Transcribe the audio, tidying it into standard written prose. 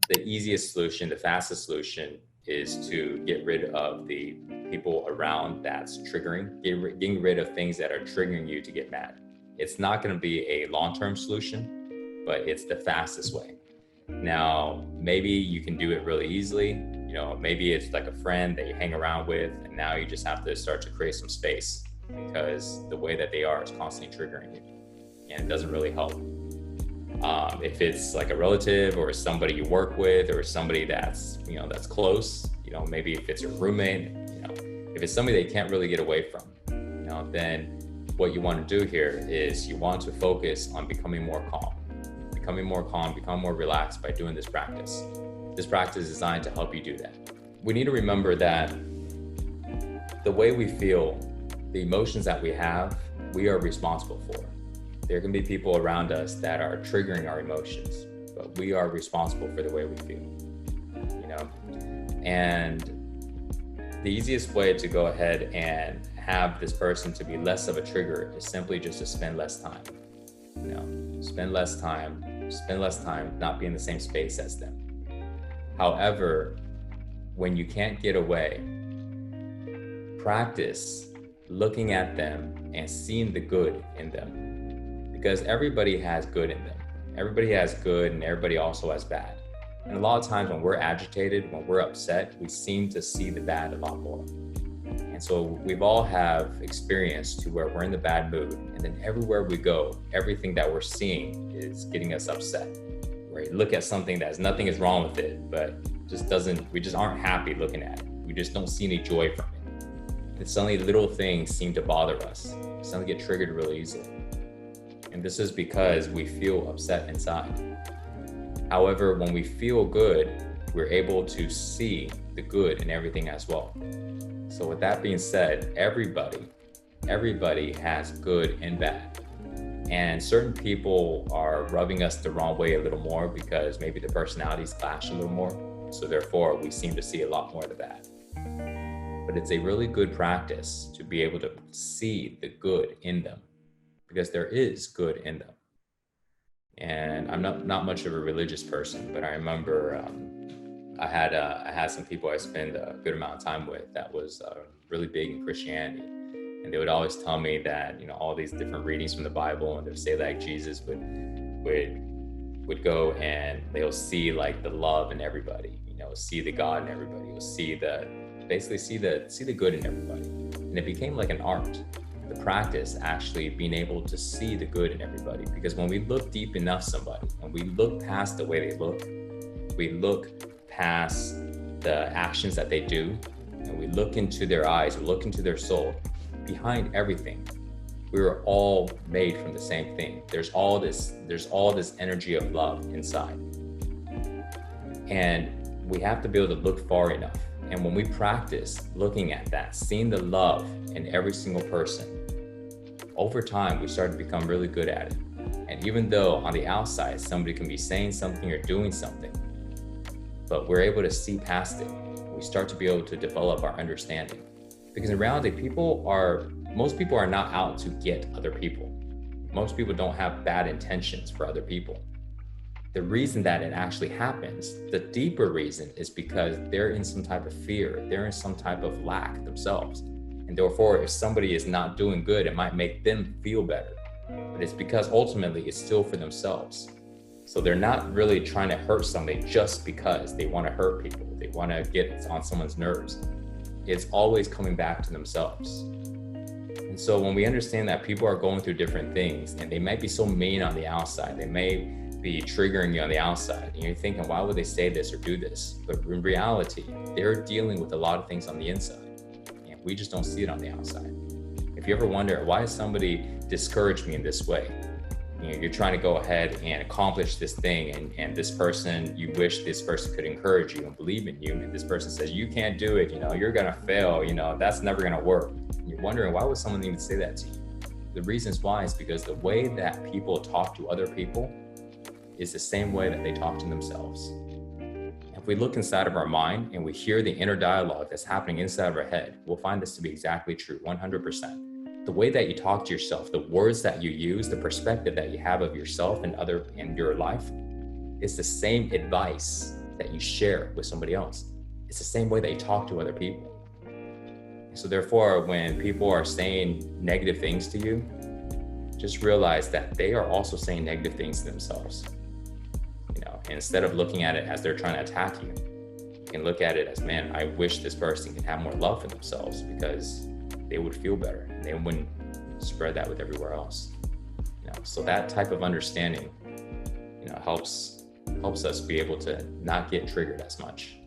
the easiest solution, the fastest solution is to get rid of the people around that's triggering, getting rid of things that are triggering you to get mad. It's not going to be a long-term solution, but it's the fastest way. Now, maybe you can do it really easily. Maybe it's like a friend that you hang around with, and now you just have to start to create some space because the way that they are is constantly triggering you, and it doesn't really help. If it's like a relative or somebody you work with or somebody that's close, maybe if it's your roommate, if it's somebody that you can't really get away from, then what you want to do here is you want to focus on becoming more calm, become more relaxed by doing this practice. This practice is designed to help you do that. We need to remember that the way we feel, the emotions that we have, we are responsible for. There can be people around us that are triggering our emotions, but we are responsible for the way we feel, And the easiest way to go ahead and have this person to be less of a trigger is simply just to spend less time. Spend less time not be in the same space as them. However, when you can't get away, practice looking at them and seeing the good in them, because everybody has good in them. Everybody has good and everybody also has bad. And a lot of times when we're agitated, when we're upset, we seem to see the bad a lot more. And so we've all have experience to where we're in the bad mood, and then everywhere we go, everything that we're seeing is getting us upset. Where you look at something that nothing is wrong with it, but we just aren't happy looking at it. We just don't see any joy from it. And suddenly little things seem to bother us. We suddenly get triggered really easily. And this is because we feel upset inside. However, when we feel good, we're able to see the good in everything as well. So with that being said, everybody has good and bad. And certain people are rubbing us the wrong way a little more because maybe the personalities clash a little more. So therefore, we seem to see a lot more of the bad. But it's a really good practice to be able to see the good in them, because there is good in them. And I'm not much of a religious person, but I remember I had some people I spent a good amount of time with that was really big in Christianity. And they would always tell me that, all these different readings from the Bible, and they'd say like Jesus would go and they'll see like the love in everybody, see the God in everybody. You'll see the good in everybody. And it became like an art, the practice actually being able to see the good in everybody. Because when we look deep enough somebody, and we look past the way they look, we look past the actions that they do, and we look into their eyes, we look into their soul, behind everything, we were all made from the same thing. There's all this energy of love inside. And we have to be able to look far enough. And when we practice looking at that, seeing the love in every single person, over time, we start to become really good at it. And even though on the outside, somebody can be saying something or doing something, but we're able to see past it, we start to be able to develop our understanding. Because in reality, most people are not out to get other people. Most people don't have bad intentions for other people. The reason that it actually happens, the deeper reason, is because they're in some type of fear. They're in some type of lack themselves. And therefore, if somebody is not doing good, it might make them feel better. But it's because ultimately it's still for themselves. So they're not really trying to hurt somebody just because they want to hurt people. They want to get on someone's nerves. It's always coming back to themselves. And so when we understand that people are going through different things, and they might be so mean on the outside, they may be triggering you on the outside, and you're thinking, why would they say this or do this? But in reality, they're dealing with a lot of things on the inside, and we just don't see it on the outside. If you ever wonder, why does somebody discourage me in this way? You're trying to go ahead and accomplish this thing, and this person, you wish this person could encourage you and believe in you, and this person says, you can't do it, you're gonna fail, that's never gonna work. And you're wondering, why would someone even say that to you? The reasons why is because the way that people talk to other people is the same way that they talk to themselves. If we look inside of our mind and we hear the inner dialogue that's happening inside of our head, we'll find this to be exactly true, 100%. The way that you talk to yourself, the words that you use, the perspective that you have of yourself and your life is the same advice that you share with somebody else. It's the same way that you talk to other people. So therefore, when people are saying negative things to you, just realize that they are also saying negative things to themselves. You know, instead of looking at it as they're trying to attack you, you can look at it as, man, I wish this person could have more love for themselves, because they would feel better and they wouldn't spread that with everywhere else. You know, so that type of understanding, you know, helps us be able to not get triggered as much.